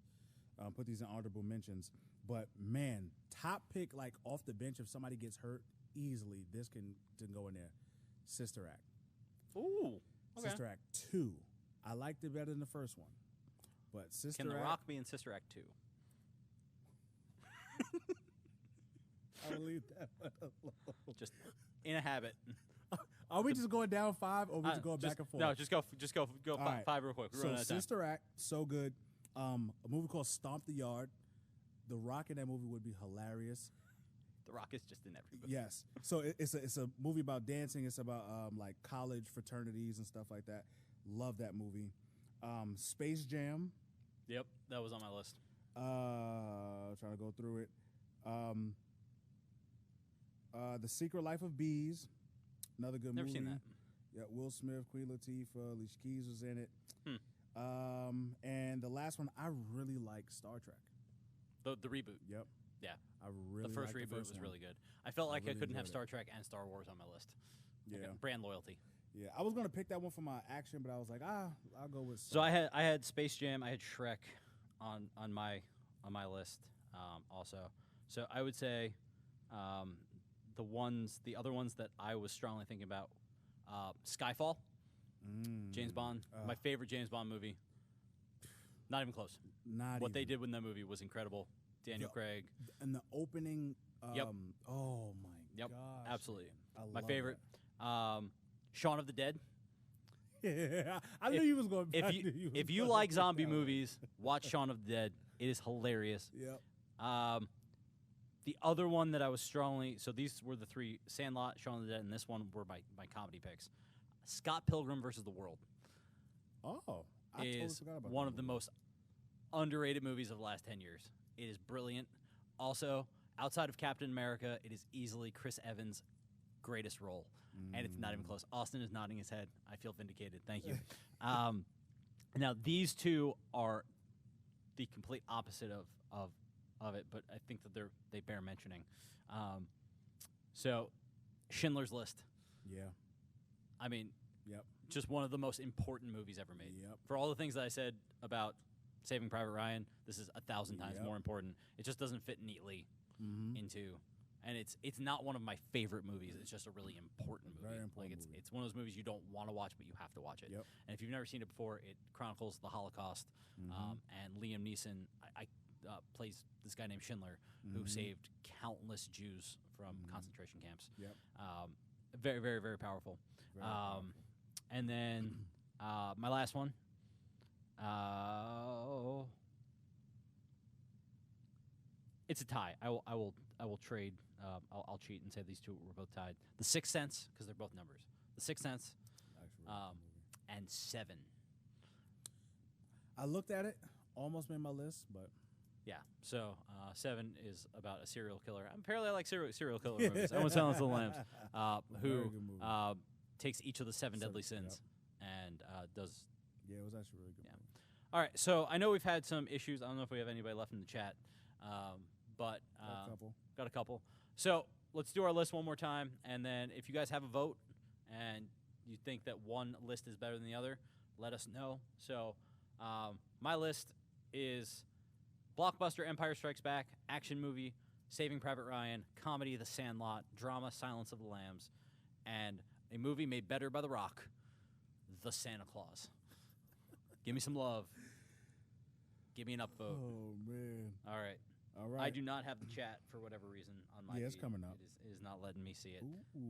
put these in honorable mentions. But man, top pick like off the bench if somebody gets hurt easily, this can go in there. Sister Act. Ooh. Okay. Sister Act 2. I liked it better than the first one. But Sister Can The Act. Rock be in Sister Act 2? I'll leave that one alone. Just in a habit. Are we just going down 5 or are we just going back and forth? No, just go All right. 5 real quick. We're So running out of time. Sister Act, so good. A movie called Stomp the Yard. The Rock in that movie would be hilarious. The Rock is just in every movie. Yes. So it's a movie about dancing. It's about like college fraternities and stuff like that. Love that movie. Space Jam. Yep, that was on my list. Trying to go through it. The Secret Life of Bees. Another good Never movie. seen that. Yeah, Will Smith, Queen Latifah, Alicia Keys was in it. Hmm. And the last one, I really like Star Trek. The reboot. Yep. Yeah. I really The first liked reboot was one. really good. I felt like I really couldn't have enjoyed Star Trek and Star Wars on my list. Like, Yeah, brand loyalty. yeah. I was gonna pick that one for my action, but I was like, I'll go with. So I had Space Jam, I had Shrek on my list also. So I would say the other ones that I was strongly thinking about, Skyfall, James Bond, my favorite James Bond movie. Not even close. Not What they even. did with that movie was incredible. Daniel Craig. And the opening. Yep. Oh my Yep. gosh. Absolutely. I My love favorite. Shaun of the Dead. Yeah, I knew you was going. If you like zombie movies, watch Shaun of the Dead. It is hilarious. Yep. The other one that I was so these were the three: Sandlot, Shaun of the Dead, and this one were my comedy picks. Scott Pilgrim versus the World Oh, I totally is forgot about one that of the movie. most underrated movies of the last 10 years. It is brilliant. Also, outside of Captain America, it is easily Chris Evans' greatest role, and it's not even close. Austin is nodding his head. I feel vindicated. Thank you. Now, these two are the complete opposite of it, but I think that they bear mentioning. So, Schindler's List. Yeah. I mean, Yep. just one of the most important movies ever made. Yep. For all the things that I said about Saving Private Ryan, this is 1,000 times Yep. more important. It just doesn't fit neatly Mm-hmm. into, and it's not one of my favorite movies. It's just a really important movie. Very important like movie. it's one of those movies you don't want to watch, but you have to watch it. Yep. And if you've never seen it before, it chronicles the Holocaust, and Liam Neeson plays this guy named Schindler who saved countless Jews from concentration camps. Yep. Very, very, very powerful. Very powerful. And then my last one. It's a tie. I will trade. I'll cheat and say these two were both tied. The Sixth Sense, because they're both numbers. The Sixth Sense Actually, really good movie. and Seven. I looked at it, almost made my list, but Yeah. So Seven is about a serial killer. Apparently, I like serial killer movies. I want Silence of the Lambs, Very who good movie. takes each of the seven deadly Seven, sins and does. yeah, it was actually a really good. Yeah. Movie. All right. So I know we've had some issues. I don't know if we have anybody left in the chat, but Got a couple. got a couple. So let's do our list one more time, and then if you guys have a vote and you think that one list is better than the other, let us know. So my list is blockbuster Empire Strikes Back, action movie Saving Private Ryan, comedy The Sandlot, drama Silence of the Lambs, and a movie made better by The Rock, The Santa Claus. Give me some love. Give me an upvote. Oh man! All right. All right. I do not have the chat for whatever reason on my Yeah, it's feed. coming up. It is not letting me see it. Ooh.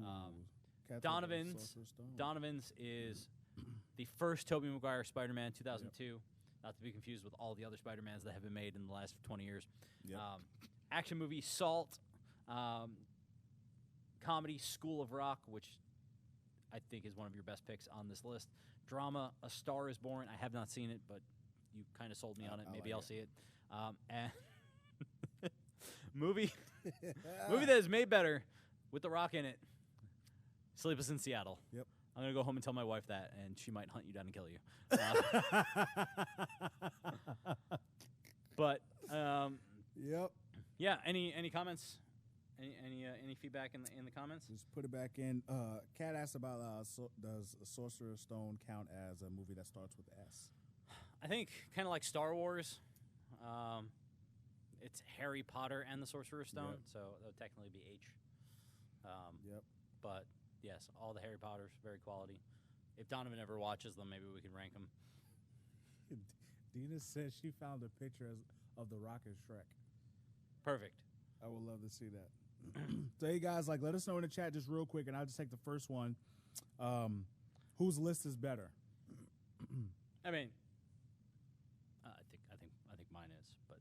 Catherine of Donovan's Sorcerer's Stone. Donovan's is the first Tobey Maguire Spider-Man, 2002. Not to be confused with all the other Spider-Mans that have been made in the last 20 years. Yep. Action movie Salt. Comedy School of Rock, which I think is one of your best picks on this list. Drama A Star is Born. I have not seen it, but you kind of sold me on it. I Maybe like I'll it. see it. And movie that is made better with The Rock in it. Sleepless in Seattle. Yep. I'm gonna go home and tell my wife that, and she might hunt you down and kill you. But Yep. yeah. Any comments? Any feedback in the comments? Just put it back in. Kat asked about does Sorcerer's Stone count as a movie that starts with S? I think kind of like Star Wars. It's Harry Potter and the Sorcerer's Stone, Yep. so that would technically be H. Yep. But yes, all the Harry Potters, very quality. If Donovan ever watches them, maybe we can rank them. Dina says she found a picture of the Rock and Shrek. Perfect. I would love to see that. So hey guys, let us know in the chat just real quick, and I'll just take the first one. Whose list is better? I mean, I think mine is, but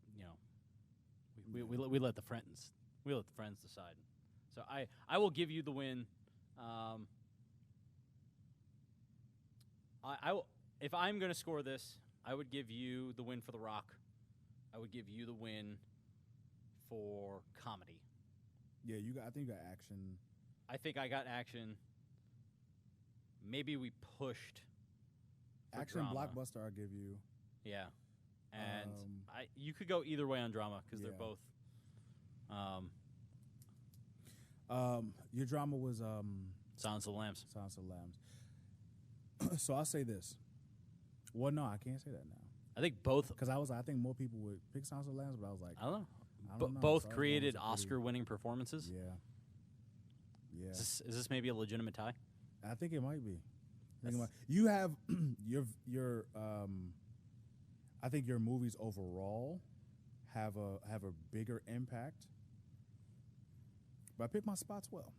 we let the friends decide. So I will give you the win. I will, if I'm going to score this, I would give you the win for The Rock. I would give you the win for comedy. Yeah, I think you got action. I think I got action. Maybe we pushed for Action drama. blockbuster. I'll give you. Yeah, and Um, you could go either way on drama because yeah. they're both Your drama was Silence of the Lambs. Silence of the Lambs. So I'll say this. Well, no, I can't say that now I think both. because I think more people would pick Silence of the Lambs, but I was like, I don't know. I don't know. Both Silence of the created Lambs is pretty- Oscar-winning performances. Yeah. Yeah. Is this maybe a legitimate tie? I think it might be. That's- You have your I think your movies overall have a bigger impact. But I picked my spots well.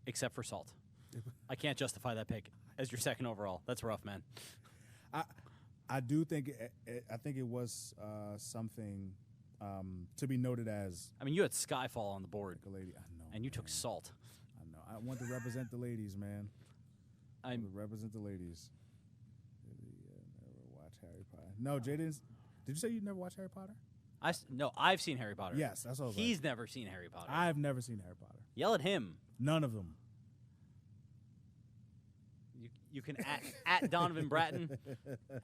Except for Salt. I can't justify that pick as your second overall. That's rough, man. I do think I think it was something to be noted as I mean, you had Skyfall on the board, a lady. I know, and you took man. Salt. I know. I want to represent the ladies, man. I I'm want to represent the ladies. Never watch Harry Potter. No, Jay didn't. Did you say you never watched Harry Potter? no, I've seen Harry Potter. Yes, that's what I was He's never seen Harry Potter. I've never seen Harry Potter. Yell at him. None of them. You can at Donovan Bratton,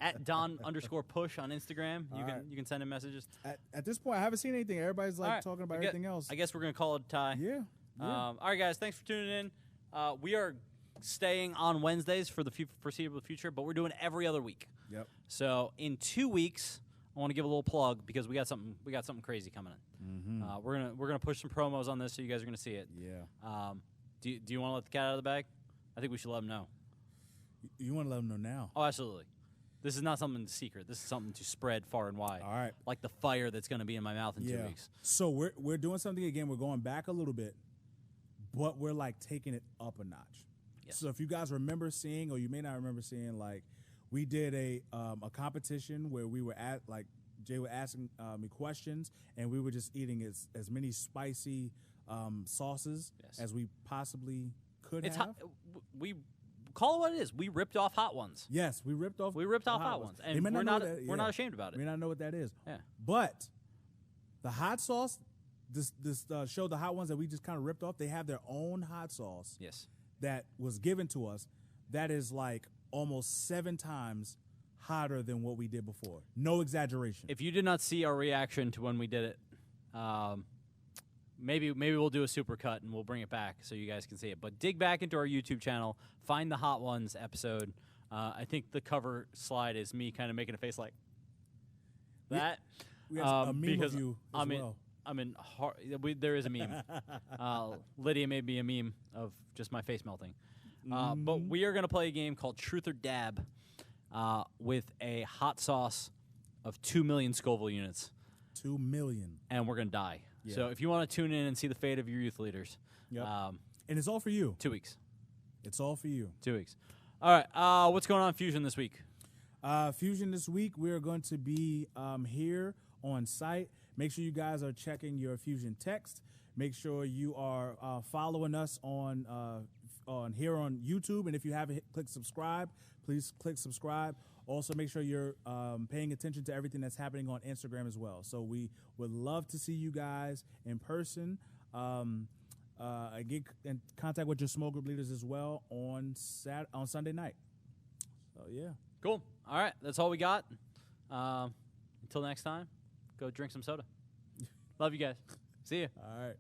at Don_push on Instagram. You can send him messages. At this point, I haven't seen anything. Everybody's like All right. talking about I guess- everything else. I guess we're gonna call it a tie. Yeah. All right, guys. Thanks for tuning in. We are staying on Wednesdays for the foreseeable future, but we're doing every other week. Yep. So in 2 weeks, I want to give a little plug because we got something crazy coming in. Mm-hmm. We're gonna push some promos on this, so you guys are gonna see it. Yeah. Do you want to let the cat out of the bag? I think we should let them know. You want to let them know now? Oh, absolutely. This is not something secret. This is something to spread far and wide. All right. Like the fire that's going to be in my mouth in 2 weeks. So we're doing something again. We're going back a little bit, but we're like taking it up a notch. Yes. So if you guys remember seeing, or you may not remember seeing, like we did a competition where we were at like Jay was asking me questions, and we were just eating as many spicy sauces Yes. as we possibly could It's have. hot, we call it what it is. We ripped off Hot Ones. Yes, we ripped off. We ripped off the Hot Ones, They and may we're know not that- we're yeah. not ashamed about We it. not know what that is. Yeah. But the hot sauce, this show, the hot ones that we just kind of ripped off, they have their own hot sauce Yes. that was given to us. That is like almost 7 times hotter than what we did before. No exaggeration. If you did not see our reaction to when we did it, maybe we'll do a super cut and we'll bring it back so you guys can see it. But dig back into our YouTube channel, find the Hot Ones episode. I think the cover slide is me kind of making a face like that. we have a meme because of you as I'm in, well. I'm in there is a meme. Lydia made me a meme of just my face melting. But we are going to play a game called Truth or Dab with a hot sauce of 2 million Scoville units. 2 million. And we're going to die. Yeah. So if you want to tune in and see the fate of your youth leaders, Yep. And it's all for you. 2 weeks. It's all for you. 2 weeks. All right. What's going on in Fusion this week? Fusion this week, we're going to be here on site. Make sure you guys are checking your Fusion text. Make sure you are following us on here on YouTube. And if you haven't clicked subscribe, please click subscribe. Also, make sure you're paying attention to everything that's happening on Instagram as well. So we would love to see you guys in person. Get in contact with your small group leaders as well on Sunday night. So, yeah. Cool. All right. That's all we got. Until next time, go drink some soda. Love you guys. See ya. All right.